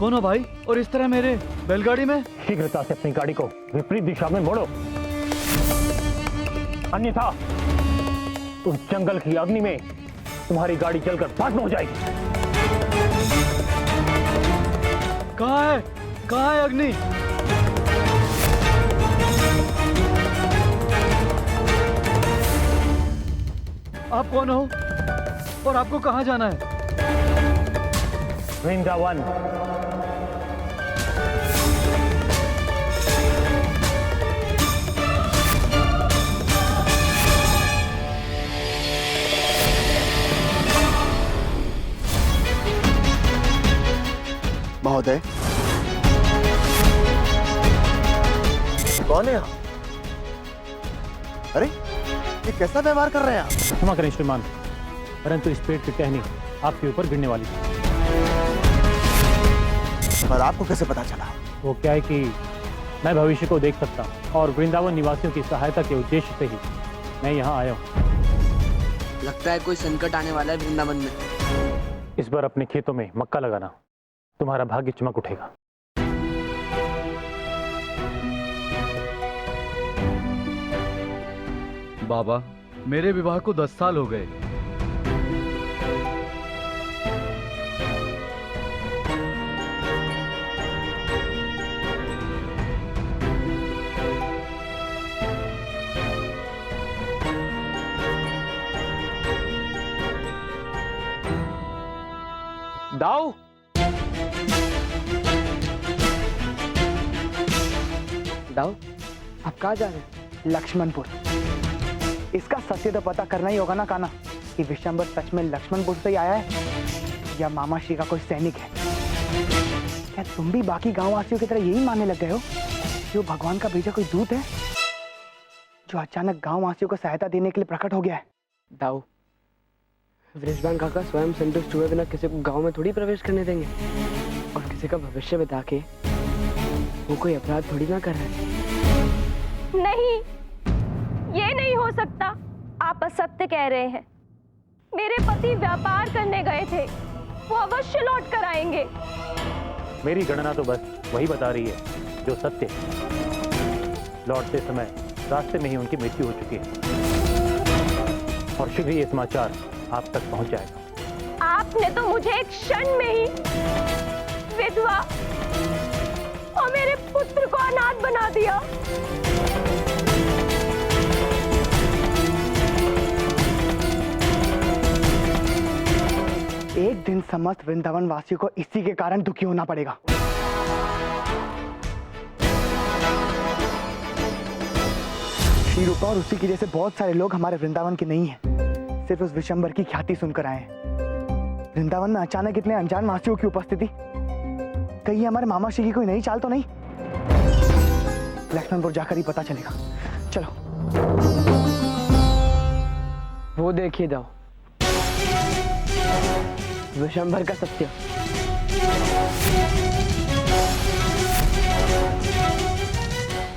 कौन हो भाई? और इस तरह मेरे बैलगाड़ी में? शीघ्रता से अपनी गाड़ी को विपरीत दिशा में मोड़ो, अन्यथा उस जंगल की अग्नि में तुम्हारी गाड़ी जलकर भस्म हो जाएगी। कहाँ है? कहाँ है अग्नि? आप कौन हो और आपको कहाँ जाना है? वृंदावन। महोदय, कौन है आप? अरे ये कैसा व्यवहार कर रहे हैं आप? क्षमा करें श्रीमान, परंतु इस पेड़ की टहनी आपके ऊपर गिरने वाली थी। और आपको कैसे पता चला? वो क्या है कि मैं भविष्य को देख सकता हूँ और वृंदावन निवासियों की सहायता के उद्देश्य से ही मैं यहाँ आया हूँ। लगता है कोई संकट आने वाला है वृंदावन में। इस बार अपने खेतों में मक्का लगाना, तुम्हारा भाग्य चमक उठेगा। बाबा, मेरे विवाह को 10 साल हो गए। दाऊ, दाऊ, आप कहाँ जा रहे हैं? लक्ष्मणपुर। इसका सत्य तो पता करना ही होगा ना कान्हा, कि विशंबर सच में लक्ष्मणपुर से ही आया है या मामाश्री का कोई सैनिक है। क्या तुम भी बाकी गांववासियों की तरह यही मानने लग गए हो कि वो भगवान का भेजा कोई दूत है जो अचानक गांववासियों को सहायता देने के लिए प्रकट हो गया है? दाऊ, वृषभान काका स्वयं संतुष्ट हुए बिना किसी को गांव में थोड़ी प्रवेश करने देंगे, और किसी का भविष्य बता के वो कोई अपराध थोड़ी ना कर रहे हैं। नहीं, ये नहीं हो सकता। आप असत्य कह रहे हैं। मेरे पति व्यापार करने गए थे, वो अवश्य लौट कर आएंगे। मेरी गणना तो बस वही बता रही है जो सत्य है। लौटते समय रास्ते में ही उनकी मृत्यु हो चुकी है और शीघ्र ये समाचार आप तक पहुंच जाएगा। आपने तो मुझे एक क्षण में ही विधवा और मेरे पुत्र को अनाथ बना दिया। एक दिन समस्त वृंदावन वासियों को इसी के कारण दुखी होना पड़ेगा। श्री रूपा और उसी की जैसे बहुत सारे लोग हमारे वृंदावन के नहीं हैं, सिर्फ उस विशंबर की ख्याति सुनकर आए हैं। वृंदावन में अचानक इतने अनजान वासियों की उपस्थिति, कहीं हमारे मामा श्री की कोई नई चाल तो नहीं? लक्ष्मणपुर जाकर ही पता चलेगा। चलो। वो देखिए दाऊ, विशंबर का सत्य।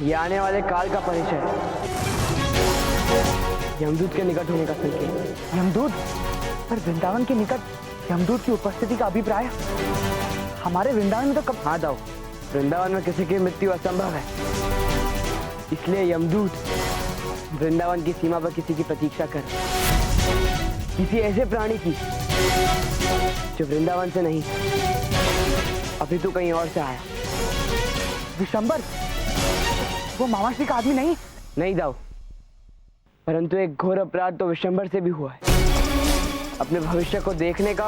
ये आने वाले काल का परिचय, यमदूत के निकट होने का संकेत। यमदूत? पर वृंदावन के निकट यमदूत की उपस्थिति का अभिप्राय हमारे वृंदावन में तो कब? हाँ दाऊ, वृंदावन में किसी की मृत्यु असंभव है, इसलिए यमदूत वृंदावन की सीमा पर किसी की प्रतीक्षा कर, किसी ऐसे प्राणी की जो वृंदावन से नहीं, अभी तो कहीं और से आया। विशंबर? वो मामाश्री का आदमी नहीं? नहीं दाऊ, परंतु एक घोर अपराध तो विशंबर से भी हुआ है, अपने भविष्य को देखने का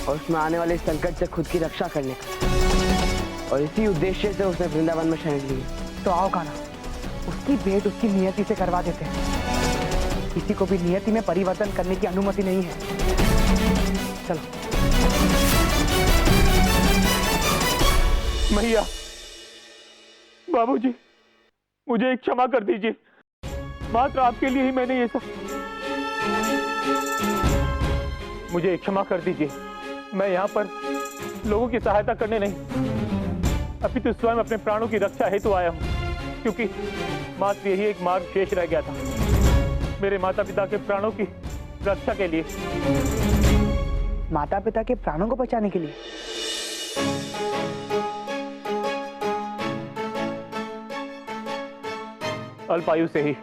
और उसमें आने वाले संकट से खुद की रक्षा करने का, और इसी उद्देश्य से उसने वृंदावन में शरण ली। तो आओ कान्हा, उसकी भेंट उसकी नियति से करवा देते हैं। किसी को भी नियति में परिवर्तन करने की अनुमति नहीं है। चलो। मैया, बाबूजी, मुझे एक क्षमा कर दीजिए। मात्र आपके लिए ही मैंने ये सब। मुझे एक क्षमा कर दीजिए। मैं यहाँ पर लोगों की सहायता करने नहीं, अभी तो स्वयं अपने प्राणों की रक्षा हेतु आया हूँ, क्योंकि मात्र यही एक मार्ग शेष रह गया था मेरे माता पिता के प्राणों की रक्षा के लिए। माता पिता के प्राणों को बचाने के लिए? अल्पायु से ही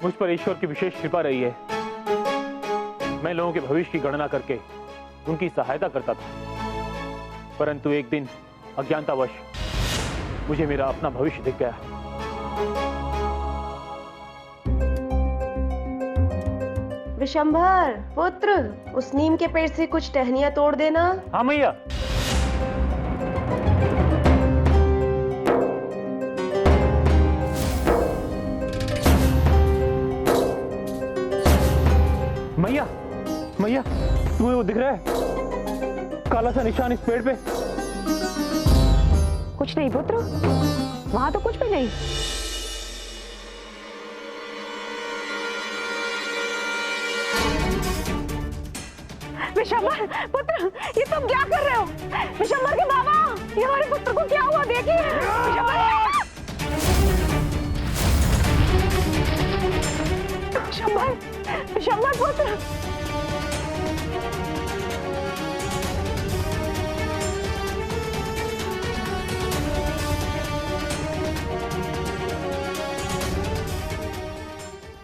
मुझ पर ईश्वर की विशेष कृपा रही है। मैं लोगों के भविष्य की गणना करके उनकी सहायता करता था, परंतु एक दिन अज्ञानतावश मुझे मेरा अपना भविष्य दिख गया। विशंभर पुत्र, उस नीम के पेड़ से कुछ टहनियां तोड़ देना। हाँ मैया। मैया, मैया, तुम्हें वो दिख रहा है? काला सा निशान इस पेड़ पे। कुछ नहीं पुत्र, वहां तो कुछ भी नहीं। विशंभर पुत्र, ये तुम क्या कर रहे हो? विशंभर के बाबा, ये हमारे पुत्र को क्या हुआ? देखिए विशंभर, विशंभर पुत्र।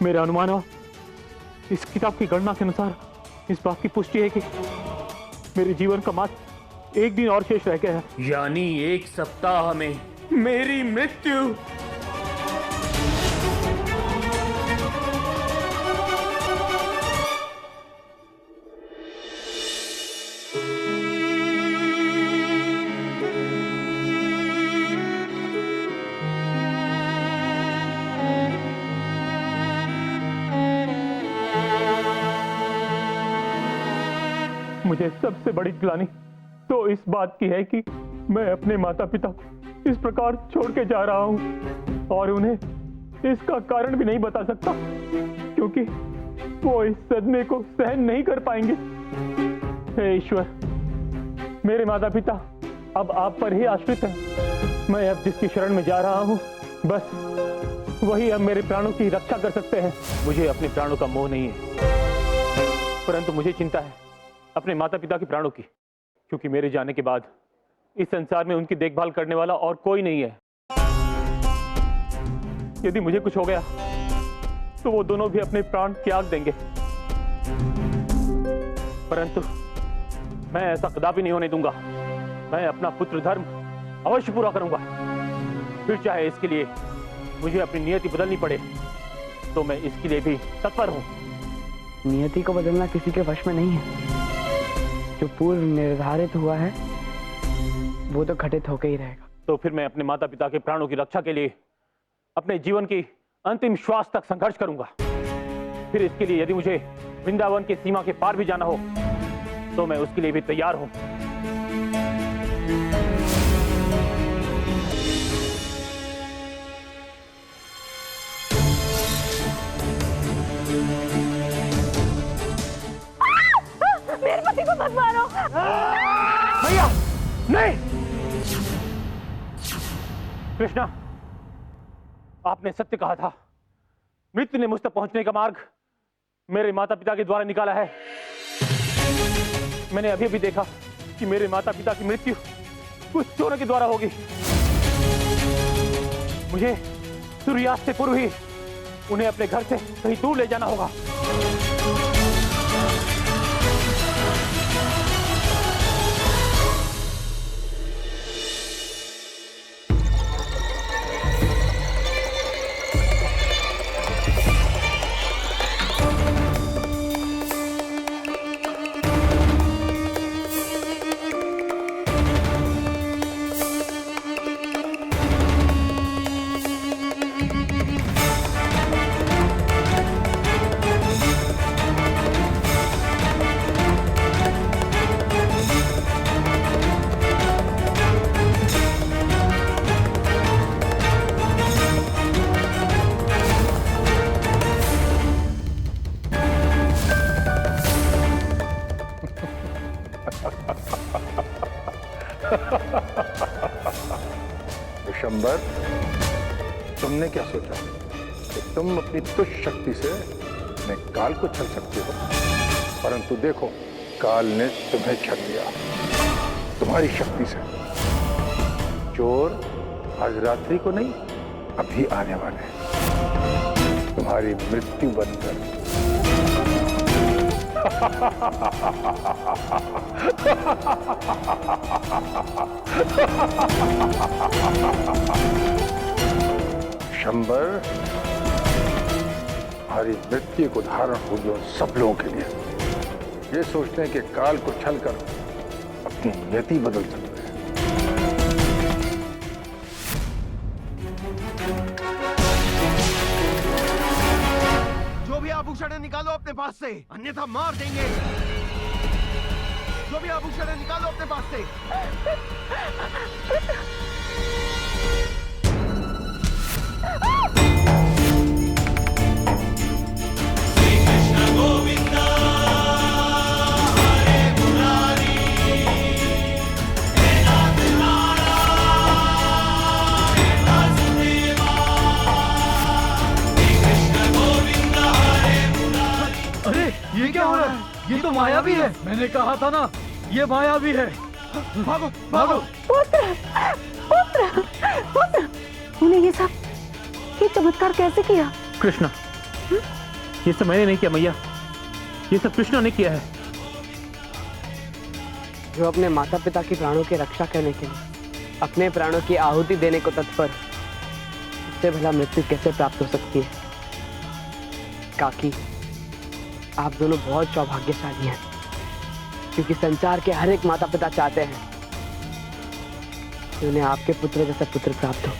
मेरा अनुमान है, इस किताब की गणना के अनुसार इस बात की पुष्टि है कि मेरे जीवन का मात्र एक दिन और शेष रह गया है। यानी 1 सप्ताह में मेरी मृत्यु। मुझे सबसे बड़ी ग्लानि तो इस बात की है कि मैं अपने माता पिता को इस प्रकार छोड़ के जा रहा हूं और उन्हें इसका कारण भी नहीं बता सकता, क्योंकि वो इस सदमे को सहन नहीं कर पाएंगे। हे ईश्वर, मेरे माता पिता अब आप पर ही आश्रित हैं। मैं अब जिसकी शरण में जा रहा हूं, बस वही अब मेरे प्राणों की रक्षा कर सकते हैं। मुझे अपने प्राणों का मोह नहीं है, परंतु मुझे चिंता है अपने माता पिता के प्राणों की, क्योंकि मेरे जाने के बाद इस संसार में उनकी देखभाल करने वाला और कोई नहीं है। यदि मुझे कुछ हो गया तो वो दोनों भी अपने प्राण त्याग देंगे, परंतु मैं ऐसा कदापि नहीं होने दूंगा। मैं अपना पुत्र धर्म अवश्य पूरा करूंगा, फिर चाहे इसके लिए मुझे अपनी नियति बदलनी पड़े तो मैं इसके लिए भी तत्पर हूं। नियति को बदलना किसी के वश में नहीं है। जो पूर्व निर्धारित हुआ है वो तो घटित होकर ही रहेगा। तो फिर मैं अपने माता पिता के प्राणों की रक्षा के लिए अपने जीवन की अंतिम श्वास तक संघर्ष करूंगा। फिर इसके लिए यदि मुझे वृंदावन की सीमा के पार भी जाना हो तो मैं उसके लिए भी तैयार हूं। मेरे पति को मत मारो। भैया नहीं। कृष्णा, आपने सत्य कहा था। मृत्यु ने मुझ तक पहुंचने का मार्ग मेरे माता पिता के द्वारा निकाला है। मैंने अभी भी देखा कि मेरे माता पिता की मृत्यु कुछ चोरों के द्वारा होगी। मुझे सूर्यास्त से पूर्व ही उन्हें अपने घर से कहीं दूर ले जाना होगा। विशंबर, तुमने क्या सोचा कि तुम अपनी तुच्छ शक्ति से अपने काल को छल सकते हो? परंतु देखो, काल ने तुम्हें छल लिया। तुम्हारा तुम्हारी शक्ति से। चोर आज रात्रि को नहीं, अभी आने वाले हैं तुम्हारी मृत्यु बनकर। शंबर, हमारी मृत्यु को धारण होगी उन सब लोगों के लिए ये सोचते हैं कि काल को छल कर अपनी नियति बदल सकते हैं। जो भी आभूषण है निकालो अपने पास से, अन्यथा मार देंगे। जो भी आभूषण है निकालो अपने पास से। अरे ये क्या हो रहा है? ये तो मायावी है। मैंने कहा था ना, ये मायावी है। भागो भागो। तूने ये चमत्कार कैसे किया? कृष्णा, ये सब मैंने नहीं किया मैया, ये सब कृष्णा ने किया है। जो अपने माता पिता की प्राणों की रक्षा करने के लिए अपने प्राणों की आहुति देने को तत्पर, उससे भला मृत्यु कैसे प्राप्त हो सकती है? काकी, आप दोनों बहुत सौभाग्यशाली हैं, क्योंकि संसार के हर एक माता पिता चाहते हैं कि उन्हें आपके पुत्र जैसा पुत्र प्राप्त हो।